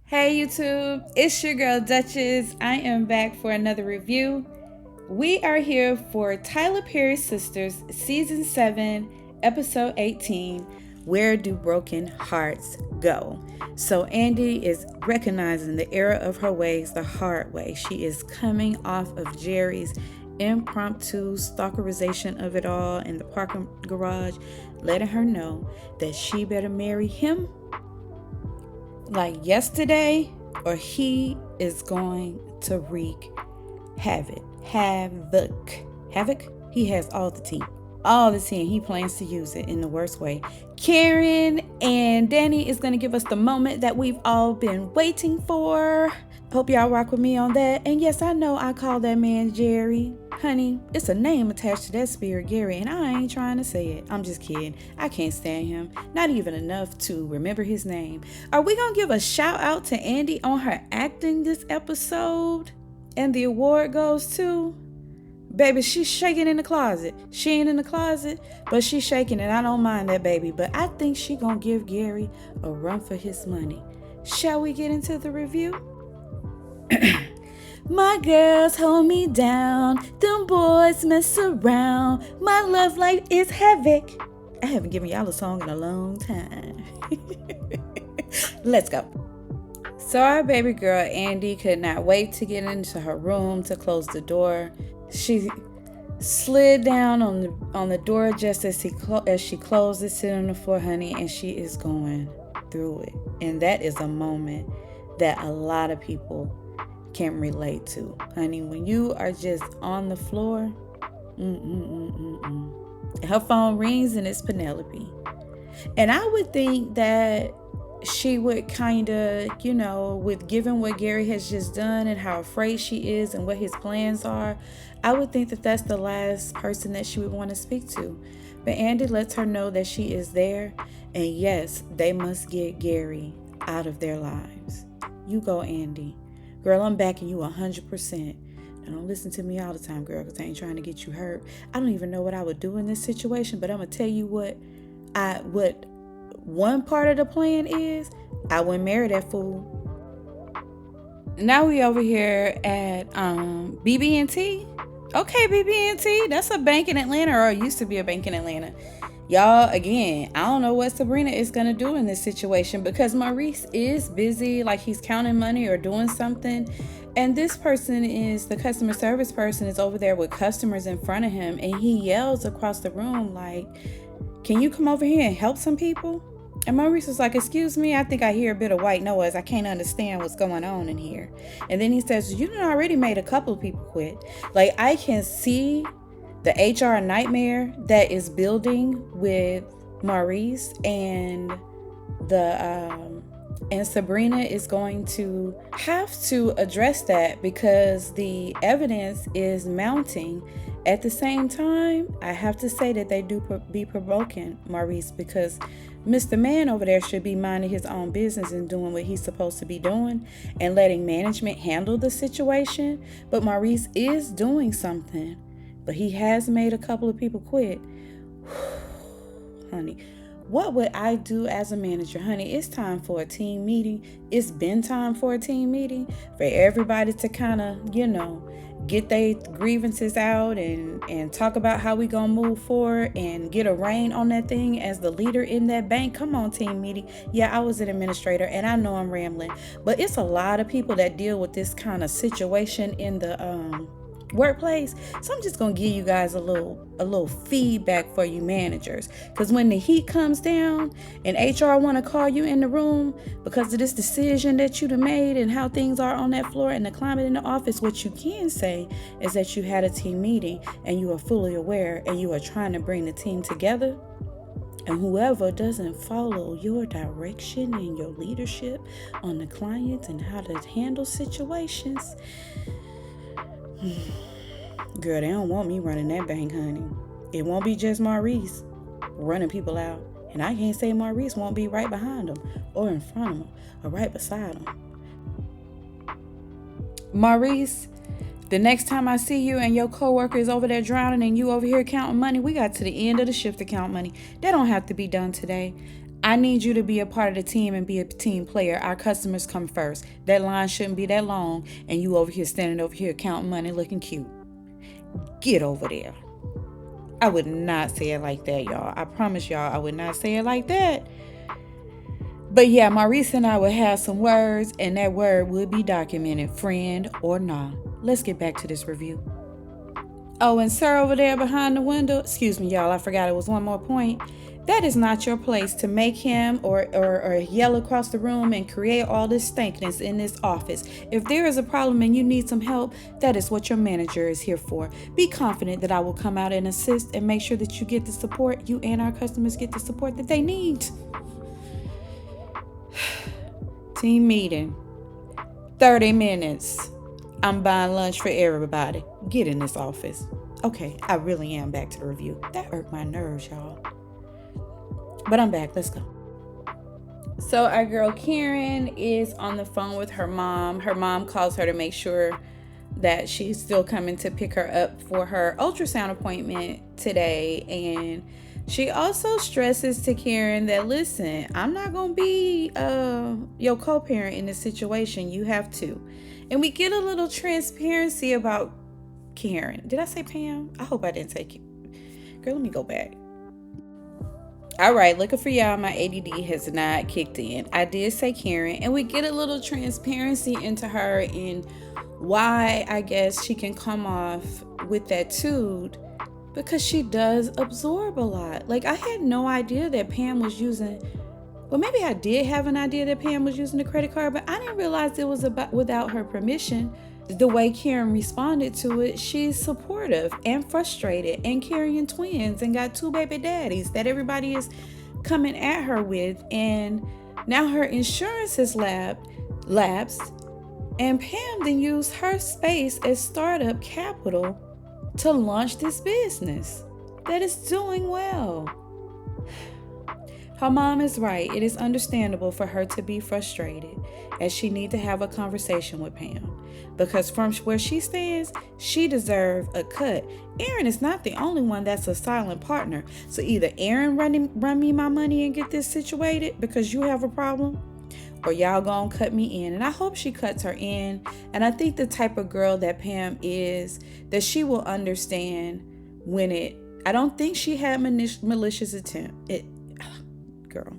Hey YouTube, it's your girl Duchess. I am back for another review. We are here for Tyler Perry's Sisters, Season 7, Episode 18, Where Do Broken Hearts Go? So Andi is recognizing the error of her ways the hard way. She is coming off of Jerry's impromptu stalkerization of it all in the parking garage, letting her know that she better marry him like yesterday, or he is going to wreak havoc. Havoc? He has all the tea. All the tea, and he plans to use it in the worst way. Karen and Dani is going to give us the moment that we've all been waiting for. Hope y'all rock with me on that. And yes, I know I call that man Jerry. Honey, it's a name attached to that spirit, Gary, and I ain't trying to say it. I'm just kidding. I can't stand him. Not even enough to remember his name. Are we going to give a shout out to Andi on her acting this episode? And the award goes to... Baby, she's shaking in the closet. She ain't in the closet, but she's shaking, and I don't mind that, baby. But I think she gonna give Gary a run for his money. Shall we get into the review? My girls hold me down. Them boys mess around. My love life is havoc. I haven't given y'all a song in a long time. Let's go. So our baby girl, Andi, could not wait to get into her room to close the door. She slid down on the door just as she closed it, sitting on the floor, honey, and she is going through it. And that is a moment that a lot of people can relate to, honey. When you are just on the floor, her phone rings and it's Penelope. And I would think that she would kind of, with given what Gary has just done and how afraid she is and what his plans are, I would think that that's the last person that she would want to speak to. But Andi lets her know that she is there, and yes, they must get Gary out of their lives. You go, Andi. Girl, I'm backing you 100%. Now, don't listen to me all the time, girl, because I ain't trying to get you hurt. I don't even know what I would do in this situation, but I'm going to tell you what one part of the plan is. I wouldn't marry that fool. Now we over here at BB&T. Okay, BB&T, that's a bank in Atlanta, or it used to be a bank in Atlanta. Y'all, again, I don't know what Sabrina is going to do in this situation, because Maurice is busy, like he's counting money or doing something. And this person the customer service person is over there with customers in front of him, and he yells across the room like, can you come over here and help some people? And Maurice was like, excuse me, I think I hear a bit of white noise. I can't understand what's going on in here. And then he says, you know, I already made a couple of people quit. Like, I can see the HR nightmare that is building with Maurice, and and Sabrina is going to have to address that because the evidence is mounting. At the same time, I have to say that they do be provoking Maurice, because Mr. Man over there should be minding his own business and doing what he's supposed to be doing and letting management handle the situation. But Maurice is doing something. But he has made a couple of people quit. Honey, what would I do as a manager? Honey, it's time for a team meeting. It's been time for a team meeting for everybody to kind of, get their grievances out and talk about how we gonna move forward and get a rein on that thing as the leader in that bank. Come on, team meeting. Yeah, I was an administrator and I know I'm rambling, but it's a lot of people that deal with this kind of situation in the workplace. So I'm just gonna give you guys a little feedback for you managers, because when the heat comes down and HR want to call you in the room because of this decision that you've made and how things are on that floor and the climate in the office, what you can say is that you had a team meeting and you are fully aware and you are trying to bring the team together. And whoever doesn't follow your direction and your leadership on the client and how to handle situations, girl, they don't want me running that bank, honey. It won't be just Maurice running people out. And I can't say Maurice won't be right behind them or in front of them or right beside them. Maurice, the next time I see you and your coworker is over there drowning and you over here counting money, we got to the end of the shift to count money. That don't have to be done today. I need you to be a part of the team and be a team player. Our customers come first. That line shouldn't be that long, and you over here standing over here counting money looking cute. Get over there. I would not say it like that, y'all. I promise y'all, I would not say it like that. But yeah, Maurice and I would have some words, and that word would be documented, friend or nah. Let's get back to this review. Oh, and sir over there behind the window, excuse me, y'all, I forgot it was one more point. That is not your place to make him or yell across the room and create all this stankiness in this office. If there is a problem and you need some help, that is what your manager is here for. Be confident that I will come out and assist and make sure that you get the support, you and our customers get the support that they need. Team meeting. 30 minutes. I'm buying lunch for everybody. Get in this office. Okay, I really am back to the review. That irked my nerves, y'all. But I'm back. Let's go. So our girl Karen is on the phone with her mom. Her mom calls her to make sure that she's still coming to pick her up for her ultrasound appointment today. And she also stresses to Karen that, listen, I'm not going to be your co-parent in this situation. You have to. And we get a little transparency about Karen. Did I say Pam? I hope I didn't say Karen. Girl, let me go back. All right, looking for y'all. My ADD has not kicked in. I did say Karen, and we get a little transparency into her and why I guess she can come off with that attitude, because she does absorb a lot. Like, I had no idea that Pam was using, well, maybe I did have an idea that Pam was using the credit card, but I didn't realize it was about without her permission. The way Karen responded to it, she's supportive and frustrated and carrying twins and got 2 baby daddies that everybody is coming at her with. And now her insurance has lapsed, and Pam then used her space as startup capital to launch this business that is doing well. Her mom is right. It is understandable for her to be frustrated, as she needs to have a conversation with Pam. Because from where she stands, she deserves a cut. Aaron is not the only one that's a silent partner. So either Aaron run me my money and get this situated because you have a problem, or y'all gonna cut me in. And I hope she cuts her in. And I think the type of girl that Pam is, that she will understand when I don't think she had malicious intent. Girl,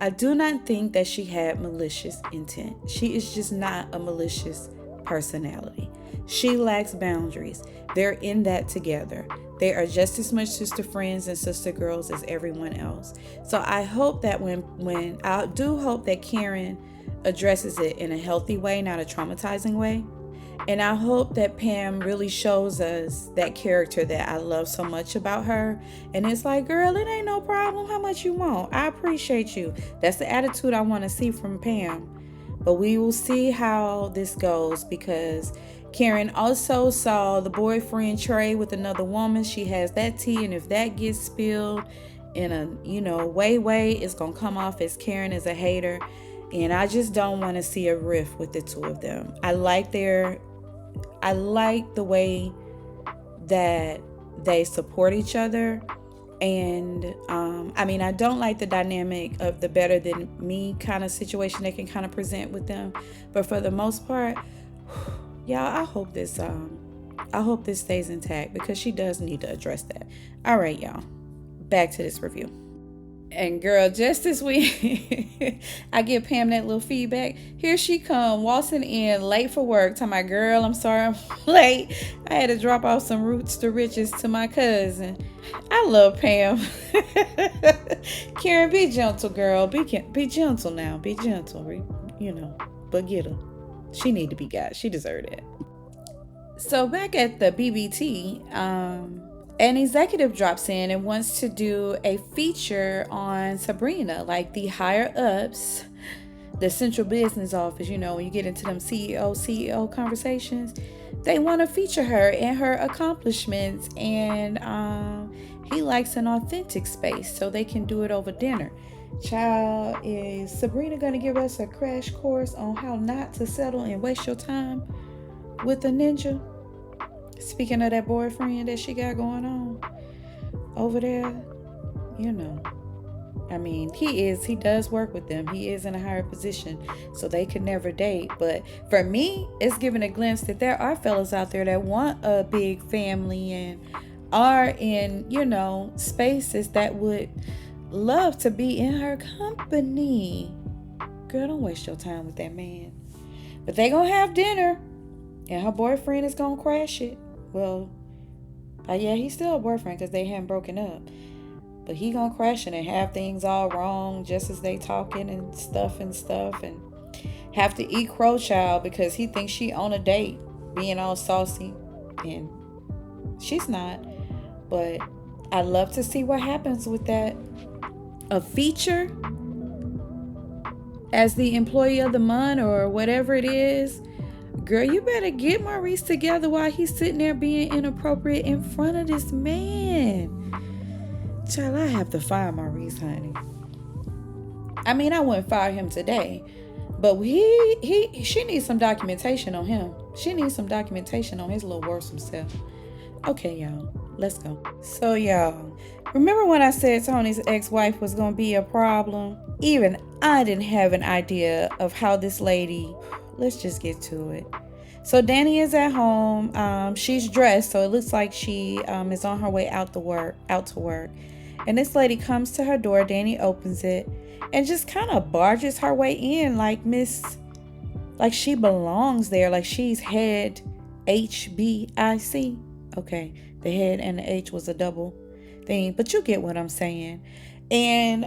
I do not think that she had malicious intent. She is just not a malicious personality. She lacks boundaries. They're in that together. They are just as much sister friends and sister girls as everyone else. So I hope that I do hope that Karen addresses it in a healthy way, not a traumatizing way. And I hope that Pam really shows us that character that I love so much about her. And it's like, girl, it ain't no problem. How much you want? I appreciate you. That's the attitude I want to see from Pam. But we will see how this goes, because Karen also saw the boyfriend Trey with another woman. She has that tea, and if that gets spilled in a way, it's going to come off as Karen is a hater. And I just don't want to see a rift with the two of them. I like the way that they support each other. And I don't like the dynamic of the better than me kind of situation they can kind of present with them. But for the most part, y'all, I hope this stays intact, because she does need to address that. All right, y'all, back to this review. And girl, just as I give Pam that little feedback, here she come waltzing in late for work. Tell my girl, I'm sorry I'm late. I had to drop off some roots to riches to my cousin. I love Pam. Karen, be gentle, girl. Be gentle now. Be gentle, but get her. She need to be got. She deserved it. So back at the BBT, an executive drops in and wants to do a feature on Sabrina, like the higher ups, the central business office. When you get into them CEO conversations, they want to feature her and her accomplishments. And he likes an authentic space, so they can do it over dinner. Child, is Sabrina going to give us a crash course on how not to settle and waste your time with a ninja? Speaking of that boyfriend that she got going on over there, I mean, he does work with them. He is in a higher position, so they could never date. But for me, it's giving a glimpse that there are fellas out there that want a big family and are in, spaces that would love to be in her company. Girl, don't waste your time with that man. But they gonna have dinner, and her boyfriend is gonna crash it. Well, yeah, he's still a boyfriend because they haven't broken up. But he gonna crash it and have things all wrong just as they talking and stuff, and have to eat crow child because he thinks she on a date being all saucy, and she's not. But I love to see what happens with that. A feature as the employee of the month or whatever it is. Girl, you better get Maurice together while he's sitting there being inappropriate in front of this man. Child, I have to fire Maurice, honey. I mean, I wouldn't fire him today, but she needs some documentation on him. She needs some documentation on his little worrisome self. Okay, y'all, let's go. So, y'all, remember when I said Tony's ex-wife was going to be a problem? Even I didn't have an idea of how this lady... Let's just get to it. So Dani is at home. She's dressed, so it looks like she is on her way out to work. And this lady comes to her door. Dani opens it and just kind of barges her way in like she belongs there, like she's head HBIC. Okay, the head and the H was a double thing, but you get what I'm saying. And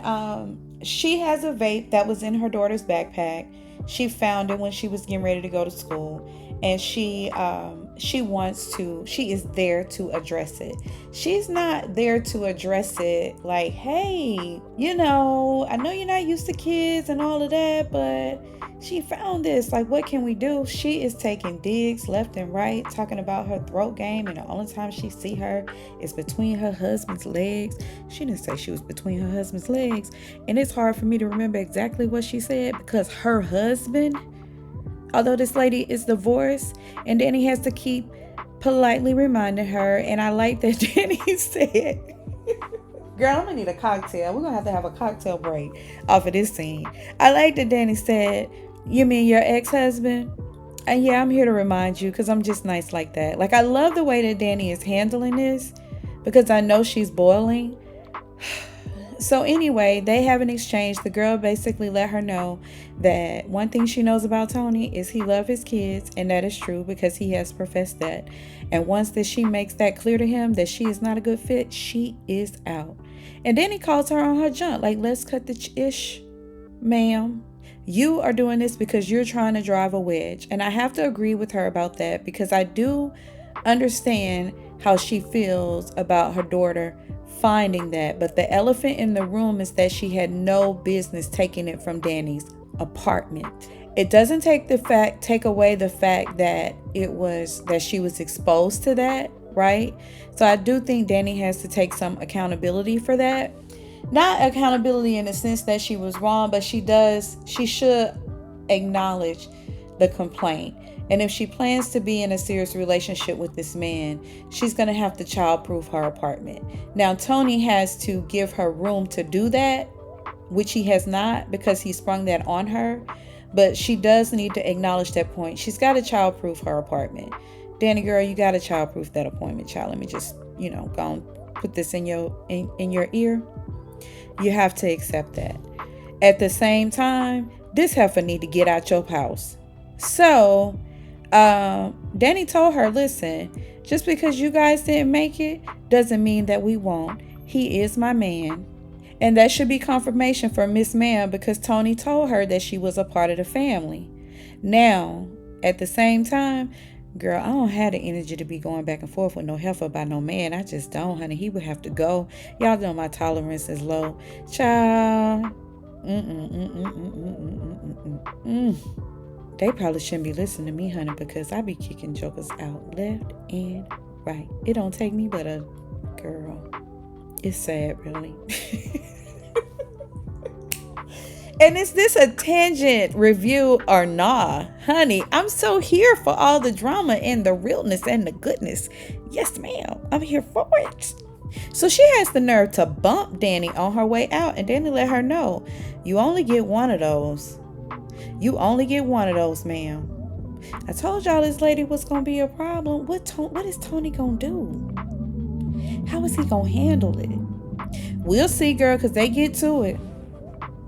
she has a vape that was in her daughter's backpack. She found it when she was getting ready to go to school, and she is there to address it. She's not there to address it like, hey, I know you're not used to kids and all of that, but she found this. Like, what can we do? She is taking digs left and right, talking about her throat game, and the only time she see her is between her husband's legs. She didn't say she was between her husband's legs, and it's hard for me to remember exactly what she said because her husband, although this lady is divorced, and Dani has to keep politely reminding her, and I like that Dani said, girl, I'm gonna need a cocktail. We're gonna have a cocktail break off of this scene. I like that Dani said, you mean your ex-husband? And yeah, I'm here to remind you because I'm just nice like that. Like, I love the way that Dani is handling this because I know she's boiling. So anyway, they have an exchange. The girl basically let her know that one thing she knows about Tony is he loves his kids, and that is true because he has professed that. And once that she makes that clear to him that she is not a good fit, she is out. And then he calls her on her junk, like, let's cut the ish, ma'am. You are doing this because you're trying to drive a wedge. And I have to agree with her about that because I do understand how she feels about her daughter finding that. But the elephant in the room is that she had no business taking it from Dani's apartment. It doesn't take away the fact that she was exposed to that, right? So I do think Dani has to take some accountability for that. Not accountability in the sense that she was wrong, but she should acknowledge the complaint. And if she plans to be in a serious relationship with this man, she's going to have to childproof her apartment. Now, Tony has to give her room to do that, which he has not because he sprung that on her. But she does need to acknowledge that point. She's got to childproof her apartment. Dani, girl, you got to childproof that apartment, child. Let me just, go and put this in your ear. You have to accept that. At the same time, this heifer need to get out your house. So, Dani told her, listen, just because you guys didn't make it doesn't mean that we won't. He is my man. And that should be confirmation for Miss Ma'am because Tony told her that she was a part of the family. Now, at the same time, girl, I don't have the energy to be going back and forth with no heifer about no man. I just don't, honey. He would have to go. Y'all know my tolerance is low. Child. They probably shouldn't be listening to me, honey, because I be kicking jokers out left and right. It don't take me but a girl. It's sad, really. And is this a tangent review or nah? Honey, I'm so here for all the drama and the realness and the goodness. Yes, ma'am. I'm here for it. So she has the nerve to bump Dani on her way out, and Dani let her know, you only get one of those. You only get one of those, ma'am. I told y'all this lady was going to be a problem. What is Tony going to do? How is he going to handle it? We'll see, girl, because they get to it.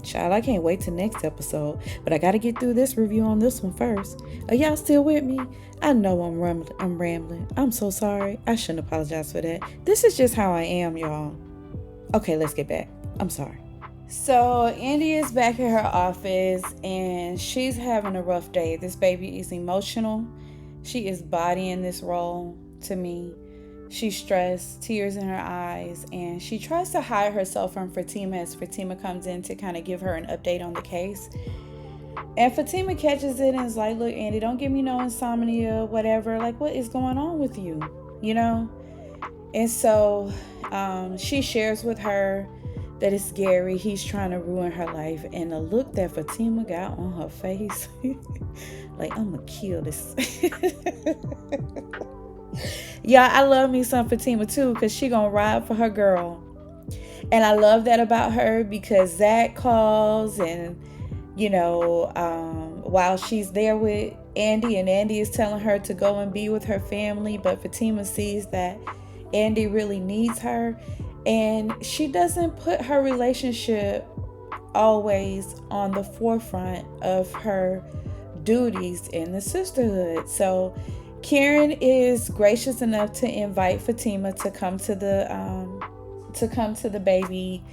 Child, I can't wait till next episode. But I got to get through this review on this one first. Are y'all still with me? I know I'm rambling. I'm so sorry. I shouldn't apologize for that. This is just how I am, y'all. Okay, let's get back. I'm sorry. So Andi is back at her office and she's having a rough day. This baby is emotional. She is bodying this role to me. She's stressed, tears in her eyes, and she tries to hide herself from Fatima as Fatima comes in to kind of give her an update on the case. And Fatima catches it and is like, look, Andi, don't give me no insomnia, whatever. Like, what is going on with you? You know? And so she shares with her that it's Gary. He's trying to ruin her life. And the look that Fatima got on her face, like, I'm going to kill this. Yeah, I love me some Fatima too, because she going to ride for her girl. And I love that about her because Zach calls and, you know, while she's there with Andi and Andi is telling her to go and be with her family, but Fatima sees that Andi really needs her. And she doesn't put her relationship always on the forefront of her duties in the sisterhood. So Karen is gracious enough to invite Fatima to come to the baby,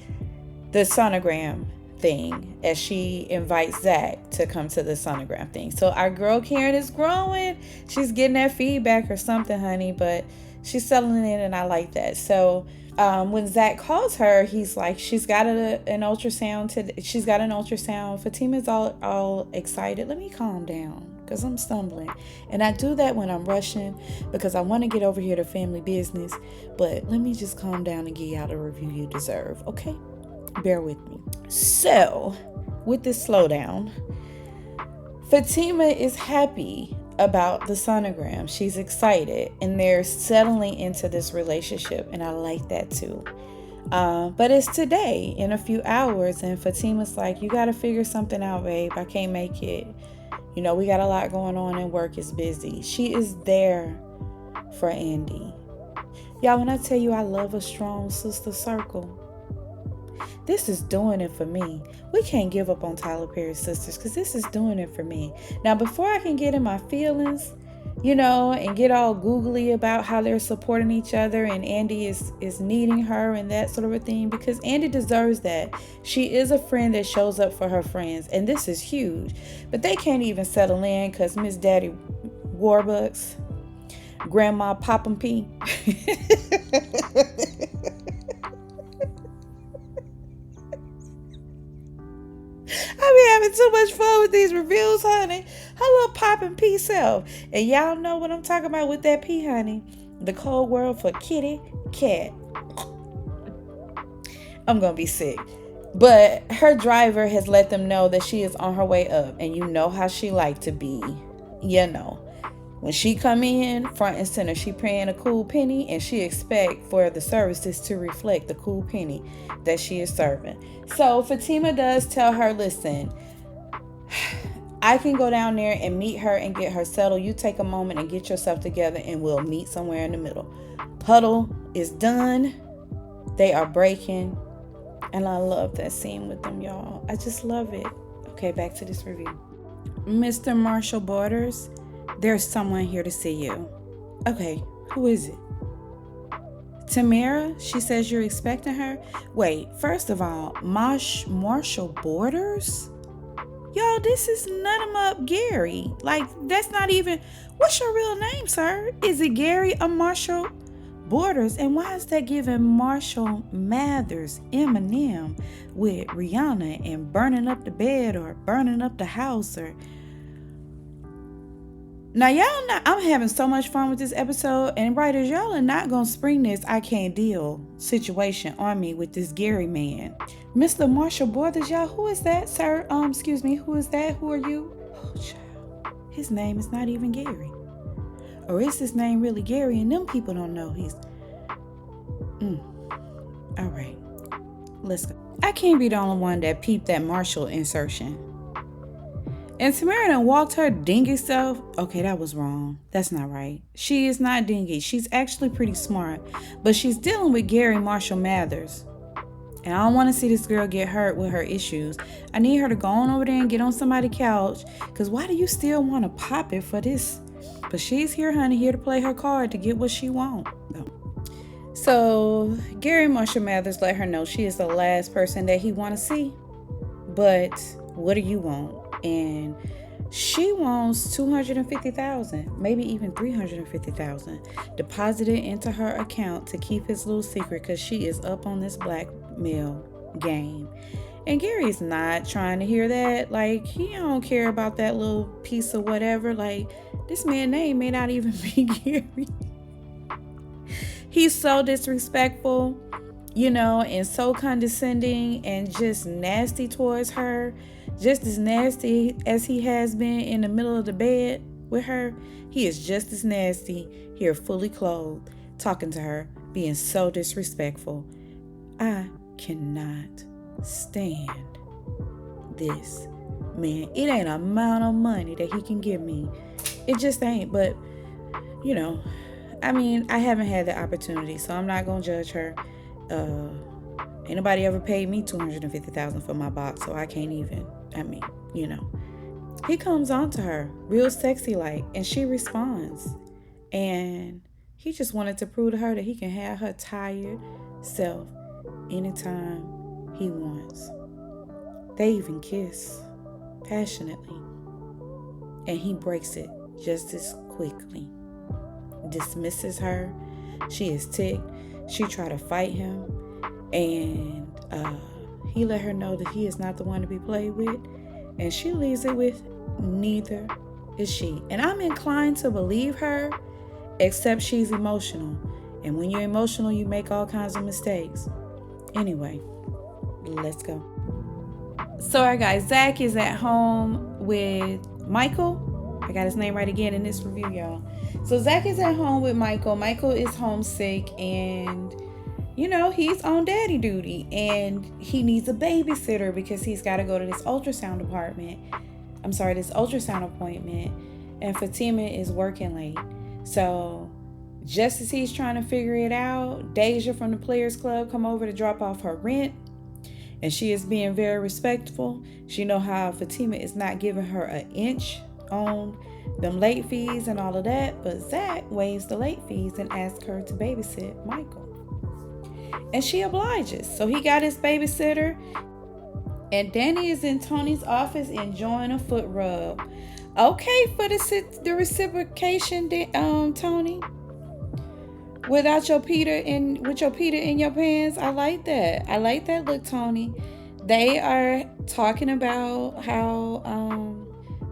the sonogram thing, as she invites Zach to come to the sonogram thing. So our girl Karen is growing. She's getting that feedback or something, honey, but she's settling in, and I like that. So when Zach calls her, he's like, she's got an ultrasound. She's got an ultrasound. Fatima's all excited. Let me calm down because I'm stumbling. And I do that when I'm rushing because I want to get over here to family business. But let me just calm down and give y'all the review you deserve. Okay? Bear with me. So, with this slowdown, Fatima is happy about the sonogram. She's excited and they're settling into this relationship, and I like that too. But it's today in a few hours, and Fatima's like, you got to figure something out, babe. I can't make it. You know, we got a lot going on and work is busy. She is there for Andi. Y'all, when I tell you I love a strong sister circle, this is doing it for me. We can't give up on Tyler Perry's sisters because this is doing it for me. Now, before I can get in my feelings, you know, and get all googly about how they're supporting each other and Andi is needing her and that sort of a thing, because Andi deserves that. She is a friend that shows up for her friends, and this is huge. But they can't even settle in because Miss Daddy Warbucks, Grandma Poppin' P. I be having too much fun with these reviews, honey. Her little poppin' P self. And y'all know what I'm talking about with that P, honey. The code word for kitty cat. I'm gonna be sick. But her driver has let them know that she is on her way up. And you know how she like to be. You know. When she come in, front and center, she paying a cool penny, and she expect for the services to reflect the cool penny that she is serving. So Fatima does tell her, listen, I can go down there and meet her and get her settled. You take a moment and get yourself together, and we'll meet somewhere in the middle. Huddle is done. They are breaking. And I love that scene with them, y'all. I just love it. Okay, back to this review. Mr. Marshall Borders, there's someone here to see you. Okay, who is it? Tamara, she says you're expecting her. Wait, first of all, Marshall Borders? Y'all, this is nut 'em up Gary. Like, that's not even, what's your real name, sir? Is it Gary or Marshall Borders? And why is that giving Marshall Mathers, Eminem with Rihanna and burning up the bed or burning up the house or... Now, y'all not, I'm having so much fun with this episode, and writers, y'all are not going to spring this I can't deal situation on me with this Gary man. Mr. Marshall Borders, y'all, who is that, sir? Excuse me, who is that? Who are you? Oh, child. His name is not even Gary. Or is his name really Gary, and them people don't know he's... All right, let's go. I can't be the only one that peeped that Marshall insertion. And Tamara done walked her dingy self. Okay, that was wrong. That's not right. She is not dingy. She's actually pretty smart. But she's dealing with Gary Marshall Mathers. And I don't want to see this girl get hurt with her issues. I need her to go on over there and get on somebody's couch. Because why do you still want to pop it for this? But she's here, honey, here to play her card to get what she wants. So Gary Marshall Mathers let her know she is the last person that he want to see. But what do you want? And she wants $250,000, maybe even $350,000 deposited into her account to keep his little secret, because she is up on this blackmail game. And Gary's not trying to hear that. Like, he don't care about that little piece of whatever. Like, this man's name may not even be Gary. He's so disrespectful, and so condescending and just nasty towards her. Just as nasty as he has been in the middle of the bed with her, he is just as nasty here, fully clothed, talking to her, being so disrespectful. I cannot stand this man. It ain't an amount of money that he can give me. It just ain't. But, I haven't had the opportunity, so I'm not going to judge her. Ain't nobody ever paid me $250,000 for my box, so I can't even. He comes on to her real sexy like, and she responds. And he just wanted to prove to her that he can have her tired self anytime he wants. They even kiss passionately. And he breaks it just as quickly. Dismisses her. She is ticked. She tried to fight him. And he let her know that he is not the one to be played with. And she leaves it with, neither is she. And I'm inclined to believe her, except she's emotional. And when you're emotional, you make all kinds of mistakes. Anyway, let's go. So our guy Zach is at home with Michael. I got his name right again in this review, y'all. So Zach is at home with Michael. Michael is homesick, and he's on daddy duty, and he needs a babysitter because he's got to go to this ultrasound appointment, and Fatima is working late. So just as he's trying to figure it out, Deja from the Players Club come over to drop off her rent, and she is being very respectful. She know how Fatima is not giving her an inch on them late fees and all of that, but Zach waives the late fees and asks her to babysit Michael. And she obliges. So he got his babysitter. And Dani is in Tony's office enjoying a foot rub. Okay for the reciprocation, Tony. With your Peter in your pants. I like that. I like that look, Tony. They are talking about how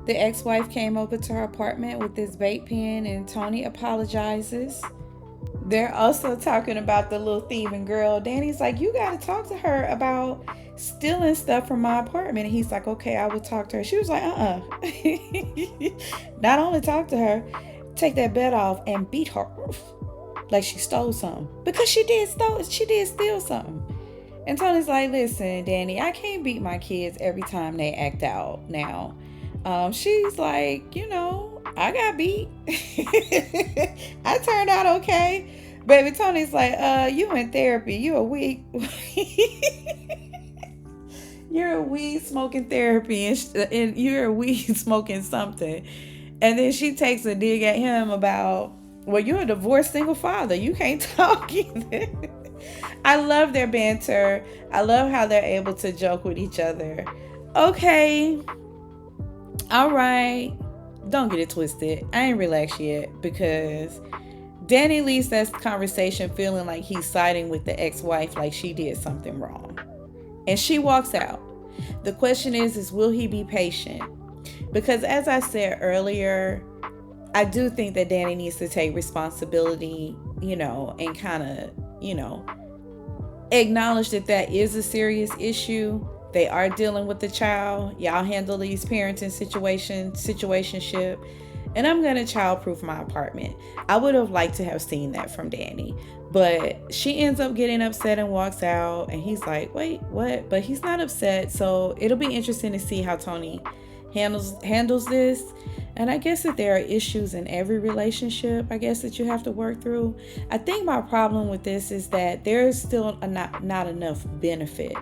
the ex-wife came over to her apartment with this vape pen, and Tony apologizes. They're also talking about the little thieving girl. Dani's like, you got to talk to her about stealing stuff from my apartment. And he's like, okay, I will talk to her. She was like, Not only talk to her, take that bed off and beat her like she stole something. Because she did steal something. And Tony's like, listen, Dani, I can't beat my kids every time they act out now. She's like, I got beat. I turned out okay. Baby, Tony's like, you in therapy. You're a weed smoking therapy, and you're a weed smoking something. And then she takes a dig at him about, well, you're a divorced single father. You can't talk either. I love their banter. I love how they're able to joke with each other. Okay. All right. Don't get it twisted. I ain't relaxed yet, because Dani leaves that conversation feeling like he's siding with the ex-wife, like she did something wrong. And she walks out. The question is will he be patient? Because as I said earlier, I do think that Dani needs to take responsibility, and kind of, acknowledge that is a serious issue. They are dealing with the child. Y'all handle these parenting situationship. and I'm going to childproof my apartment. I would have liked to have seen that from Dani. But she ends up getting upset and walks out. And he's like, wait, what? But he's not upset. So it'll be interesting to see how Tony handles this. And I guess that there are issues in every relationship, I guess, that you have to work through. I think my problem with this is that there's still not enough benefit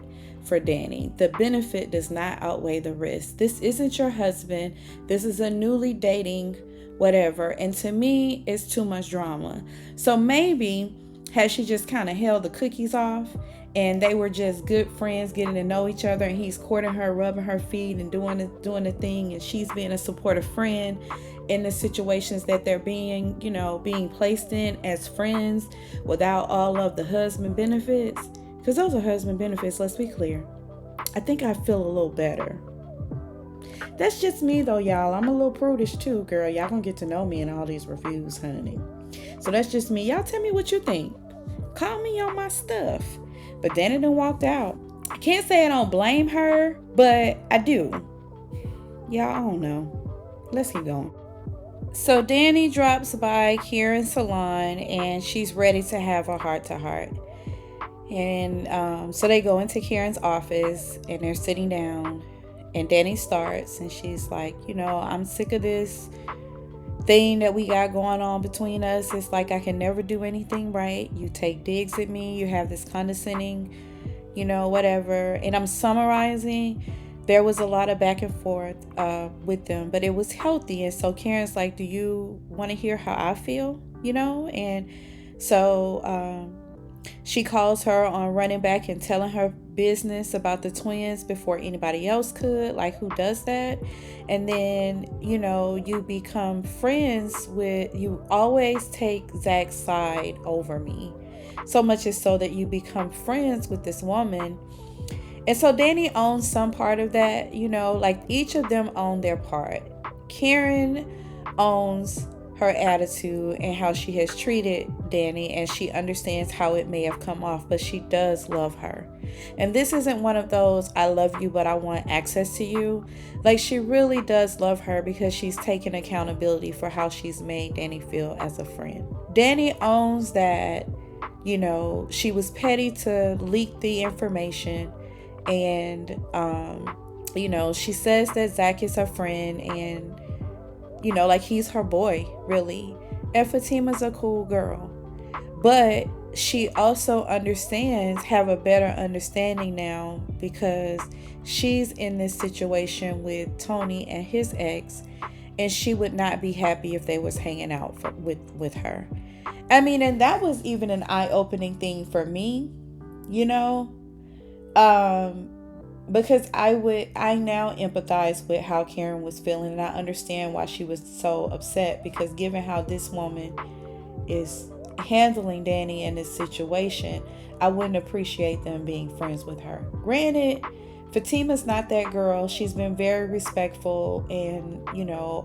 for Dani. The benefit does not outweigh the risk. This isn't your husband. This is a newly dating whatever. And to me, it's too much drama. So maybe had she just kind of held the cookies off and they were just good friends getting to know each other, and he's courting her, rubbing her feet and doing the thing, and she's being a supportive friend in the situations that they're being placed in as friends without all of the husband benefits. Because those are husband benefits, let's be clear. I think I feel a little better. That's just me though, y'all. I'm a little prudish too, girl. Y'all gonna get to know me in all these reviews, honey. So that's just me. Y'all tell me what you think. Call me on my stuff. But Dani done walked out. I can't say I don't blame her, but I do. Y'all, I don't know. Let's keep going. So Dani drops by Kieran's salon and she's ready to have a heart-to-heart. And so they go into Kieran's office and they're sitting down. And Dani starts and she's like, I'm sick of this thing that we got going on between us. It's like I can never do anything right. You take digs at me. You have this condescending, whatever. And I'm summarizing. There was a lot of back and forth with them, but it was healthy. And so Karen's like, do you want to hear how I feel? And so she calls her on running back and telling her business about the twins before anybody else could. Like, who does that? And then, you become friends with, you always take Zach's side over me. So much is so that you become friends with this woman. And so Dani owns some part of that, like each of them own their part. Karen owns her attitude and how she has treated Dani, and she understands how it may have come off, but she does love her. And this isn't one of those, I love you, but I want access to you. Like, she really does love her because she's taken accountability for how she's made Dani feel as a friend. Dani owns that, she was petty to leak the information. And, she says that Zach is her friend and, like he's her boy, really. And Fatima's a cool girl. But she also have a better understanding now because she's in this situation with Tony and his ex, and she would not be happy if they was hanging out with her. I mean, and that was even an eye-opening thing for me, because I now empathize with how Karen was feeling, and I understand why she was so upset, because given how this woman is handling Dani in this situation, I wouldn't appreciate them being friends with her. Granted, Fatima's not that girl. She's been very respectful and,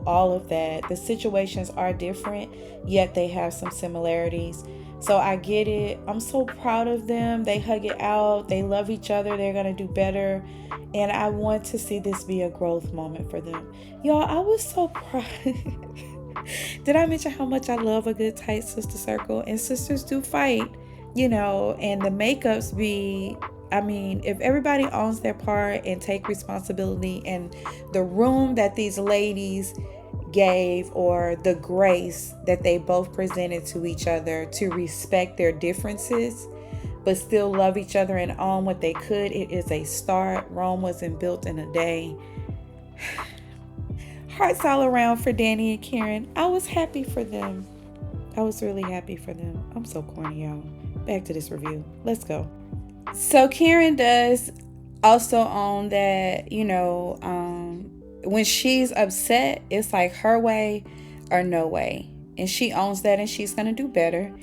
all of that. The situations are different, yet they have some similarities. So I get it. I'm so proud of them. They hug it out. They love each other. They're going to do better. And I want to see this be a growth moment for them. Y'all, I was so proud. Did I mention how much I love a good tight sister circle? And sisters do fight, and the makeups be, if everybody owns their part and take responsibility, and the room that these ladies gave, or the grace that they both presented to each other to respect their differences but still love each other and own what they could, it is a start. Rome wasn't built in a day. Hearts all around for Dani and Karen. I was happy for them. I was really happy for them. I'm so corny, y'all. Back to this review. Let's go. So Karen does also own that, when she's upset, it's like her way or no way. And she owns that, and she's going to do better.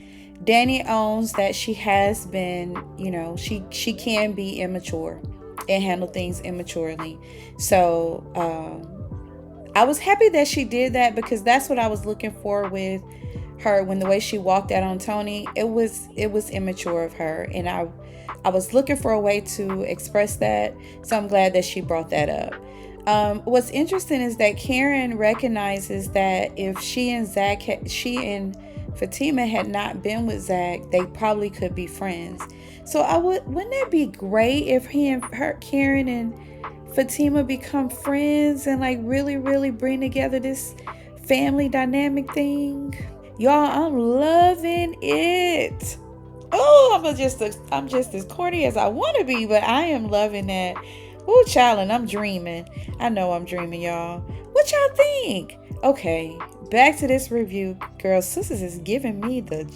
Dani owns that she has been, she can be immature and handle things immaturely. So I was happy that she did that, because that's what I was looking for with her. When the way she walked out on Tony, it was immature of her. And I was looking for a way to express that. So I'm glad that she brought that up. What's interesting is that Karen recognizes that if she and Fatima had not been with Zach, they probably could be friends. So wouldn't it be great if Karen and Fatima become friends and like really, really bring together this family dynamic thing? Y'all, I'm loving it. Oh, I'm just as corny as I want to be, but I am loving that. Ooh, child, and I'm dreaming. I know I'm dreaming, y'all. What y'all think? Okay, back to this review. Girl, Sistas is giving me the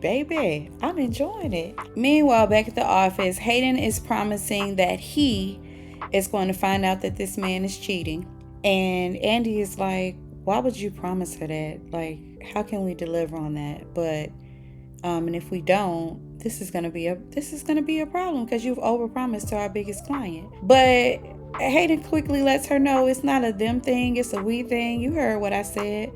baby. I'm enjoying it. Meanwhile, back at the office, Hayden is promising that he is going to find out that this man is cheating. And Andi is like, why would you promise her that? Like, how can we deliver on that? But and if we don't, this is gonna be a problem because you've overpromised to our biggest client. But Hayden quickly lets her know it's not a them thing, it's a we thing. You heard what I said.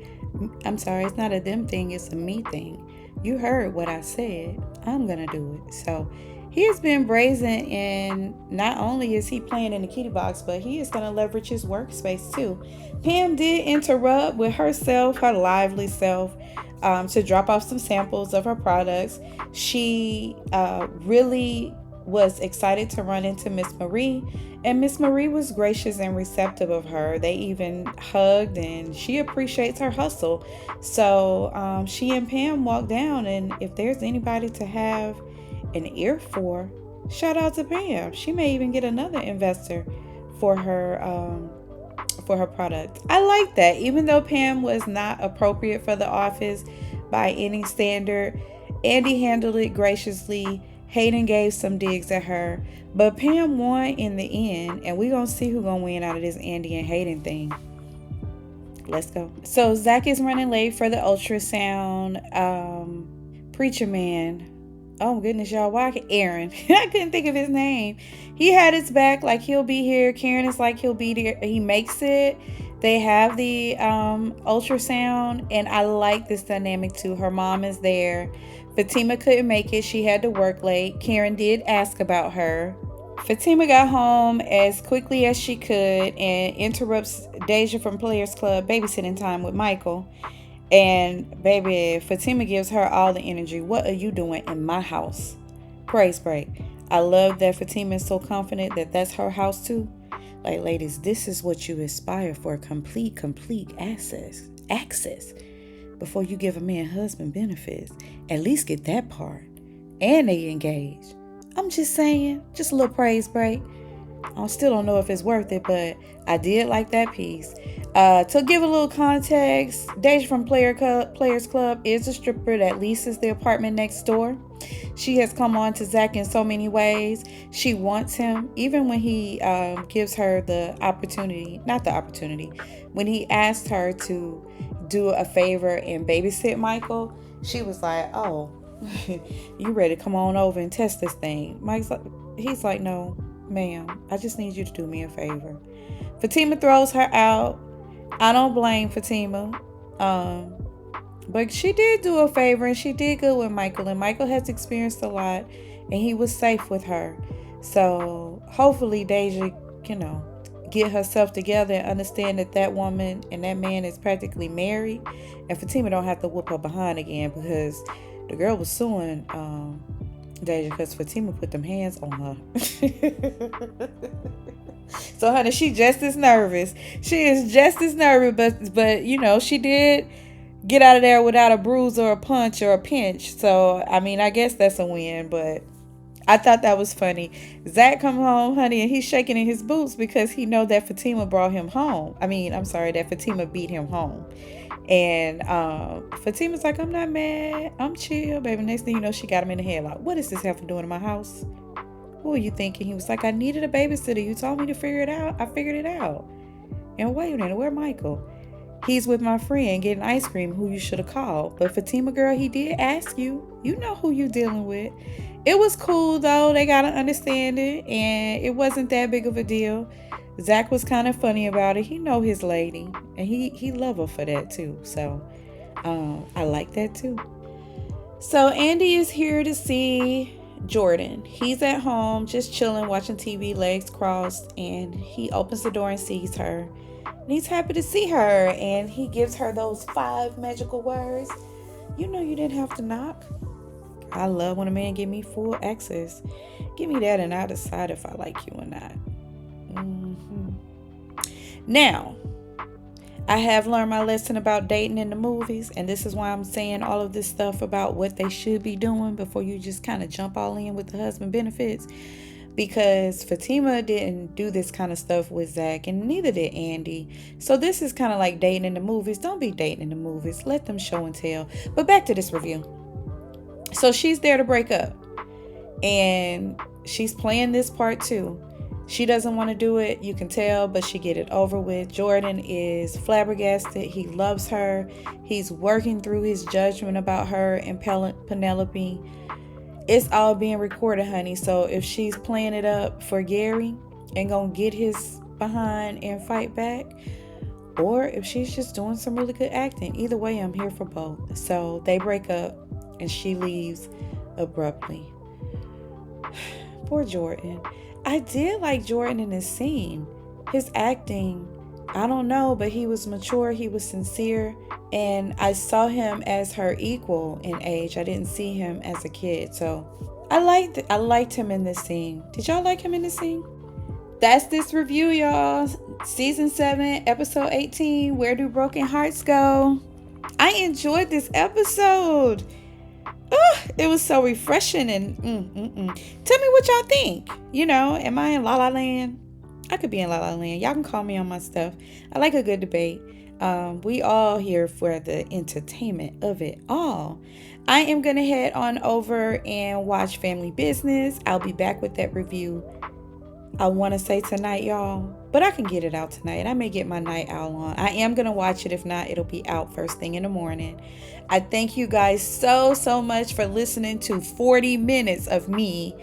I'm sorry, it's not a them thing, it's a me thing. You heard what I said. I'm gonna do it. So he has been brazen, and not only is he playing in the kitty box, but he is going to leverage his workspace too. Pam did interrupt with herself, her lively self, to drop off some samples of her products. She really was excited to run into Miss Marie, and Miss Marie was gracious and receptive of her. They even hugged, and she appreciates her hustle. So she and Pam walked down, and if there's anybody to have an ear for, shout out to Pam. She may even get another investor for her product. I like that. Even though Pam was not appropriate for the office by any standard, Andi handled it graciously. Hayden gave some digs at her, but Pam won in the end, and we're gonna see who's gonna win out of this Andi and Hayden thing. Let's go. So Zach is running late for the ultrasound. Preacher man, oh my goodness, y'all, why Aaron? I couldn't think of his name. He had his back, like he'll be here. Karen is like he'll be there. He makes it. They have the ultrasound, and I like this dynamic too. Her mom is there. Fatima couldn't make it. She had to work late. Karen did ask about her. Fatima got home as quickly as she could and interrupts Deja from Players Club babysitting time with Michael. And baby, Fatima gives her all the energy. What are you doing in my house? Praise break. I love that Fatima is so confident that that's her house too. Like, ladies, this is what you aspire for. Complete access. Before you give a man husband benefits, at least get that part. And they engage. I'm just saying, just a little praise break. I still don't know if it's worth it, but I did like that piece. To give a little context, Deja from Players Club is a stripper that leases the apartment next door. She has come on to Zach in so many ways. She wants him, even when he gives her when he asked her to do a favor and babysit Michael, she was like, oh, you ready to come on over and test this thing? He's like, no, ma'am, I just need you to do me a favor. Fatima throws her out. I don't blame Fatima. But she did do a favor, and she did good with Michael. And Michael has experienced a lot, and he was safe with her. So hopefully Deja, get herself together and understand that woman and that man is practically married. And Fatima don't have to whoop her behind again, because the girl was suing Deja because Fatima put them hands on her. So, honey, she's just as nervous. She is just as nervous, but she did get out of there without a bruise or a punch or a pinch. So, I mean, I guess that's a win, but I thought that was funny. Zach come home, honey, and he's shaking in his boots because he know that Fatima brought him home. That Fatima beat him home. And Fatima's like, I'm not mad. I'm chill, baby. Next thing you know, she got him in the head like, what does this have to do in my house? What were you thinking? He was like, I needed a babysitter. You told me to figure it out. I figured it out. And wait a minute, where Michael? He's with my friend getting ice cream, who you should have called. But Fatima, girl, he did ask you. You know who you dealing with. It was cool, though. They got to understand it. And it wasn't that big of a deal. Zach was kind of funny about it. He know his lady. And he love her for that, too. So, I like that, too. So, Andi is here to see Jordan. He's at home, just chilling, watching TV, legs crossed, and he opens the door and sees her. And he's happy to see her, and he gives her those 5 magical words. You know you didn't have to knock. I love when a man give me full access. Give me that and I'll decide if I like you or not. Now, I have learned my lesson about dating in the movies, and this is why I'm saying all of this stuff about what they should be doing before you just kind of jump all in with the husband benefits. Because Fatima didn't do this kind of stuff with Zach, and neither did Andi. So this is kind of like dating in the movies. Don't be dating in the movies. Let them show and tell. But back to this review. So she's there to break up, and she's playing this part too. She doesn't want to do it, you can tell, but she get it over with. Jordan is flabbergasted. He loves her. He's working through his judgment about her and Penelope. It's all being recorded, honey. So if she's playing it up for Gary and gonna get his behind and fight back, or if she's just doing some really good acting, either way, I'm here for both. So they break up and she leaves abruptly. Poor Jordan. I did like Jordan in this scene. His acting, I don't know, but he was mature, he was sincere, and I saw him as her equal in age. I didn't see him as a kid. So I liked him in this scene. Did y'all like him in this scene? That's this review, y'all. Season 7, episode 18, Where Do Broken Hearts Go? I enjoyed this episode. It was so refreshing, and tell me what y'all think. You know, am I in La La Land? I could be in La La Land. Y'all can call me on my stuff. I like a good debate. We all here for the entertainment of it all. I am going to head on over and watch Family Business. I'll be back with that review, I want to say tonight, y'all, but I can get it out tonight. I may get my night owl on. I am going to watch it. If not, it'll be out first thing in the morning. I thank you guys so much for listening to 40 minutes of me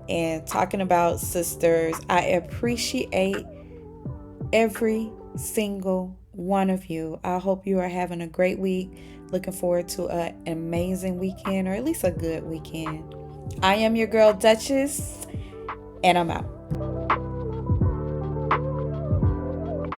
and talking about Sisters. I appreciate every single one of you. I hope you are having a great week. Looking forward to an amazing weekend, or at least a good weekend. I am your girl, Duchess, and I'm out.